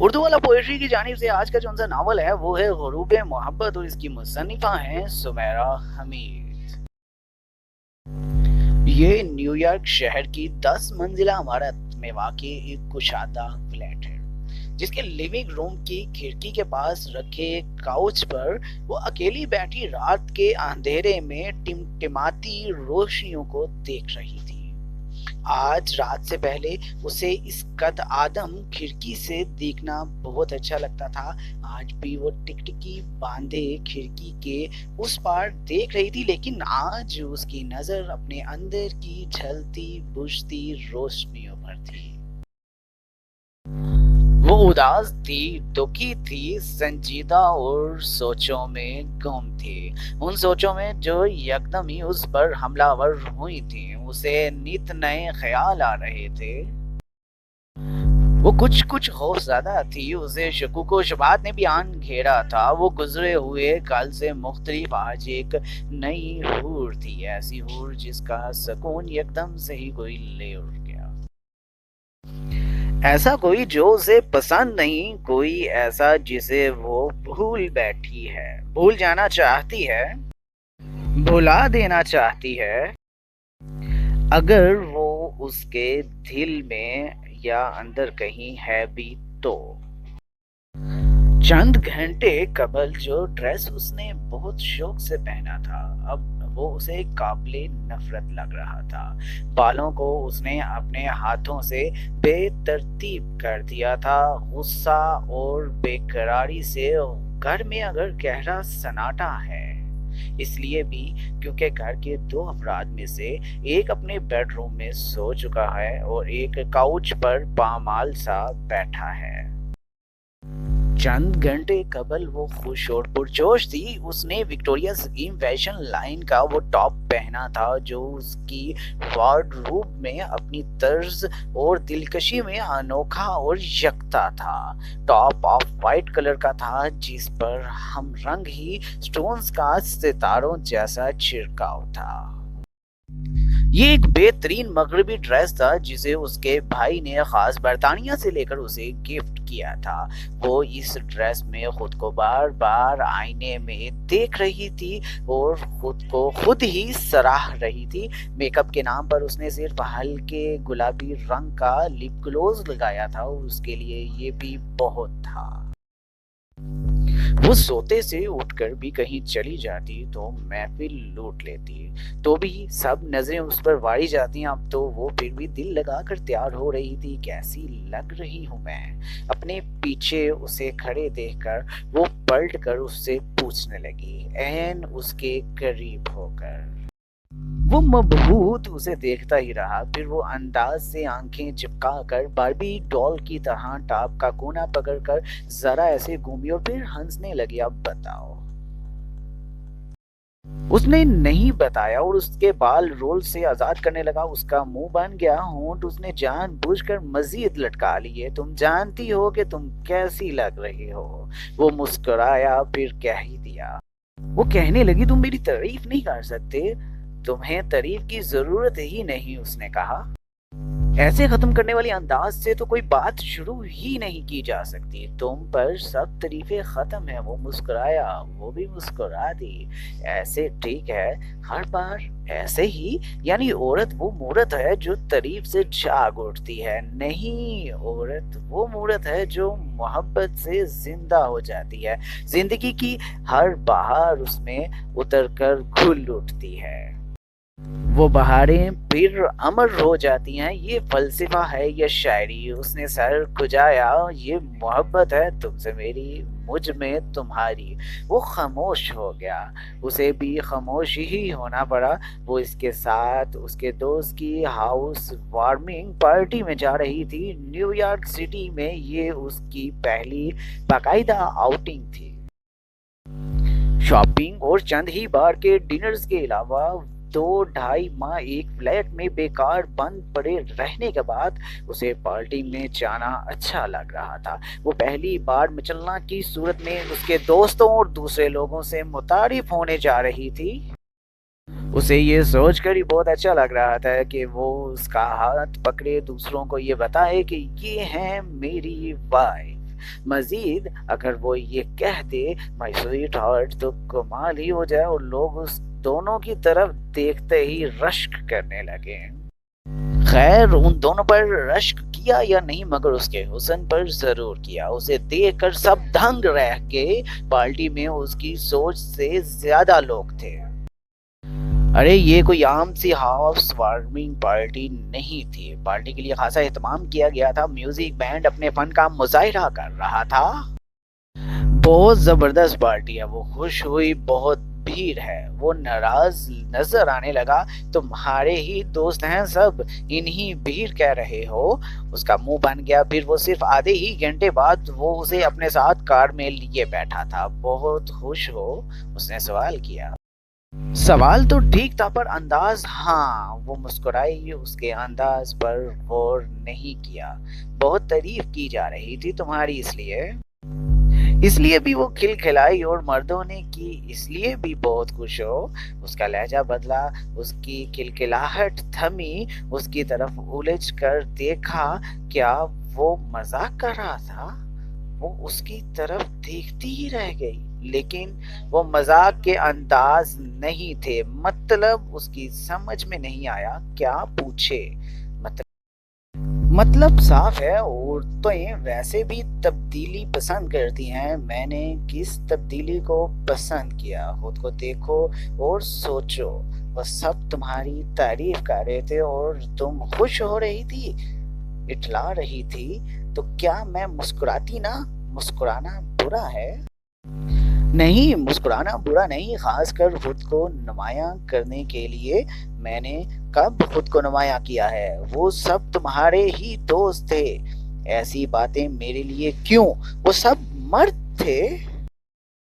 اردو والا پوئٹری کی جانب سے آج کا جو سا ناول ہے وہ ہے غروب محبت اور اس کی مصنفہ ہیں سمیرہ حمید۔ یہ نیو یارک شہر کی 10 منزلہ عمارت میں واقع ایک کشادہ فلیٹ ہے جس کے لیونگ روم کی کھڑکی کے پاس رکھے کاؤچ پر وہ اکیلی بیٹھی رات کے اندھیرے میں ٹمٹماتی روشنیوں کو دیکھ رہی تھی۔ آج رات سے پہلے اسے اس قد آدم کھڑکی سے دیکھنا بہت اچھا لگتا تھا۔ آج بھی وہ ٹکٹکی باندھے کھڑکی کے اس پار دیکھ رہی تھی، لیکن آج اس کی نظر اپنے اندر کی جھلتی بجھتی روشنیوں پر تھی۔ وہ اداس تھی، دکھی تھی، سنجیدہ اور سوچوں میں گم تھی۔ ان سوچوں میں جو یکدم ہی اس پر حملہ آور ہوئی تھی۔ اسے نت نئے خیال آ رہے تھے۔ وہ کچھ خوف زدہ تھی، اسے شکوک و شبہات نے بھی آن گھیرا تھا۔ وہ گزرے ہوئے کل سے مختلف آج ایک نئی حور تھی، ایسی حور جس کا سکون یکدم سے ہی کوئی لے اٹھ گیا۔ ایسا کوئی جو اسے پسند نہیں، کوئی ایسا جسے وہ بھول بیٹھی ہے، بھول جانا چاہتی ہے، بھلا دینا چاہتی ہے، اگر وہ اس کے دل میں یا اندر کہیں ہے بھی تو۔ چند گھنٹے قبل جو ڈریس اس نے بہت شوق سے پہنا تھا، اب وہ اسے قابل نفرت لگ رہا تھا۔ بالوں کو اس نے اپنے ہاتھوں سے بے ترتیب کر دیا تھا۔ غصہ اور بے قراری سے گھر میں اگر گہرا سناٹا ہے، اس لیے بھی کیونکہ گھر کے 2 افراد میں سے ایک اپنے بیڈ روم میں سو چکا ہے اور ایک کاؤچ پر پامال سا بیٹھا ہے۔ چند گھنٹے قبل وہ خوش اور پرجوش تھی۔ اس نے وکٹوریا سکیم فیشن لائن کا وہ ٹاپ پہنا تھا جو اس کی وارڈروب میں اپنی طرز اور دلکشی میں انوکھا اور یکتا تھا۔ ٹاپ آف وائٹ کلر کا تھا جس پر ہم رنگ ہی سٹونز کا ستاروں جیسا چھڑکاؤ تھا۔ یہ ایک بہترین مغربی ڈریس تھا جسے اس کے بھائی نے خاص برطانیہ سے لے کر اسے گفٹ کیا تھا۔ وہ اس ڈریس میں خود کو بار بار آئینے میں دیکھ رہی تھی اور خود کو خود ہی سراہ رہی تھی۔ میک اپ کے نام پر اس نے صرف ہلکے گلابی رنگ کا لپ گلوز لگایا تھا اور اس کے لیے یہ بھی بہت تھا۔ وہ سوتے سے اٹھ کر بھی کہیں چلی جاتی تو محفل لوٹ لیتی، تو بھی سب نظریں اس پر واڑی جاتی۔ اب تو وہ پھر بھی دل لگا کر تیار ہو رہی تھی۔ کیسی لگ رہی ہوں میں؟ اپنے پیچھے اسے کھڑے دیکھ کر وہ پلٹ کر اس سے پوچھنے لگی، عین اس کے قریب ہو کر۔ وہ مبہوت اسے دیکھتا ہی رہا، پھر وہ انداز سے آنکھیں چپکا کر باربی ڈول کی طرح ٹاپ کا کونا پکڑ کر ذرا ایسے گھومی اور پھر ہنسنے لگی۔ اب بتاؤ۔ اس نے نہیں بتایا اور اس کے بال رول سے آزاد کرنے لگا۔ اس کا منہ بن گیا، ہونٹ اس نے جان بوجھ کر مزید لٹکا لیے۔ تم جانتی ہو کہ تم کیسی لگ رہی ہو؟ وہ مسکرایا، پھر کہہ ہی دیا۔ وہ کہنے لگی، تم میری تعریف نہیں کر سکتے، تمہیں تعریف کی ضرورت ہی نہیں۔ اس نے کہا، ایسے ختم کرنے والی انداز سے تو کوئی بات شروع ہی نہیں کی جا سکتی۔ تم پر سب تعریفیں ختم ہیں۔ وہ مسکرایا، وہ بھی مسکرا دی۔ ایسے ٹھیک ہے، ہر بار ایسے ہی؟ یعنی عورت وہ مورت ہے جو تعریف سے جاگ اٹھتی ہے؟ نہیں، عورت وہ مورت ہے جو محبت سے زندہ ہو جاتی ہے، زندگی کی ہر بہار اس میں اتر کر گھل اٹھتی ہے۔ وہ بہاریں پھر امر ہو جاتی ہیں۔ یہ فلسفہ ہے یا شاعری؟ اس نے سر کھجایا۔ یہ محبت ہے، تم سے میری، مجھ میں تمہاری۔ وہ خاموش ہو گیا، اسے بھی خاموش ہی ہونا پڑا۔ وہ اس کے ساتھ اس کے دوست کی ہاؤس وارمنگ پارٹی میں جا رہی تھی۔ نیو یارک سٹی میں یہ اس کی پہلی باقاعدہ آؤٹنگ تھی۔ شاپنگ اور چند ہی بار کے ڈنرز کے علاوہ 2-2.5 ماہ ایک فلیٹ میں بیکار بند پڑے رہنے کے بعد اسے پارٹی میں جانا اچھا لگ رہا تھا۔ وہ پہلی بار مچلنا کی صورت میں اس کے دوستوں اور دوسرے لوگوں سے متعارف ہونے جا رہی تھی۔ اسے یہ سوچ کر ہی بہت اچھا لگ رہا تھا کہ وہ اس کا ہاتھ پکڑے، دوسروں کو یہ بتائے کہ یہ ہیں میری وائف۔ مزید اگر وہ یہ کہہ دے مائی سویٹ ہارٹ تو کمال ہی ہو جائے اور لوگ اس دونوں کی طرف دیکھتے ہی رشک کرنے لگے۔ خیر ان دونوں پر رشک کیا یا نہیں مگر اس کے حسن پر ضرور کیا۔ اسے دیکھ کر سب دھنگ رہ گئے۔ پارٹی میں اس کی سوچ سے زیادہ لوگ تھے۔ ارے یہ کوئی عام سی ہاؤس وارمنگ پارٹی نہیں تھی۔ پارٹی کے لیے خاصا اہتمام کیا گیا تھا۔ میوزک بینڈ اپنے فن کا مظاہرہ کر رہا تھا۔ بہت زبردست پارٹی ہے، وہ خوش ہوئی۔ بہت بھیڑ ہے، وہ ناراض نظر آنے لگا۔ تمہارے ہی دوست ہیں سب، انہی بھیڑ کہہ رہے ہو؟ اس کا منہ بن گیا۔ پھر وہ صرف آدھے ہی گھنٹے بعد وہ اسے اپنے ساتھ کار میں لیے بیٹھا تھا۔ بہت خوش ہو؟ اس نے سوال کیا۔ سوال تو ٹھیک تھا پر انداز، ہاں وہ مسکرائی۔ اس کے انداز پر غور نہیں کیا۔ بہت تعریف کی جا رہی تھی تمہاری، اس لیے بھی وہ کھلکھلائی اور مردوں نے کی اس لیے بھی بہت خوش ہو؟ اس کا لہجہ بدلا، اس کی کھلکھلاہٹ تھمی۔ اس کی طرف الجھ کر دیکھا۔ کیا وہ مذاق کر رہا تھا؟ وہ اس کی طرف دیکھتی ہی رہ گئی، لیکن وہ مذاق کے انداز نہیں تھے۔ مطلب اس کی سمجھ میں نہیں آیا کیا پوچھے۔ مطلب صاف ہے، عورتیں ویسے بھی تبدیلی پسند کرتی ہیں۔ میں نے کس تبدیلی کو پسند کیا؟ خود کو دیکھو اور سوچو۔ وہ سب تمہاری تعریف کر رہے تھے اور تم خوش ہو رہی تھی، اٹھلا رہی تھی، تو کیا میں مسکراتی نہ؟ مسکرانا برا ہے؟ نہیں، مسکرانا برا نہیں، خاص کر خود کو نمایاں کرنے کے لیے۔ میں نے کب خود کو نمایاں کیا ہے؟ وہ سب تمہارے ہی دوست تھے۔ ایسی باتیں میرے لیے کیوں؟ وہ سب مرد تھے۔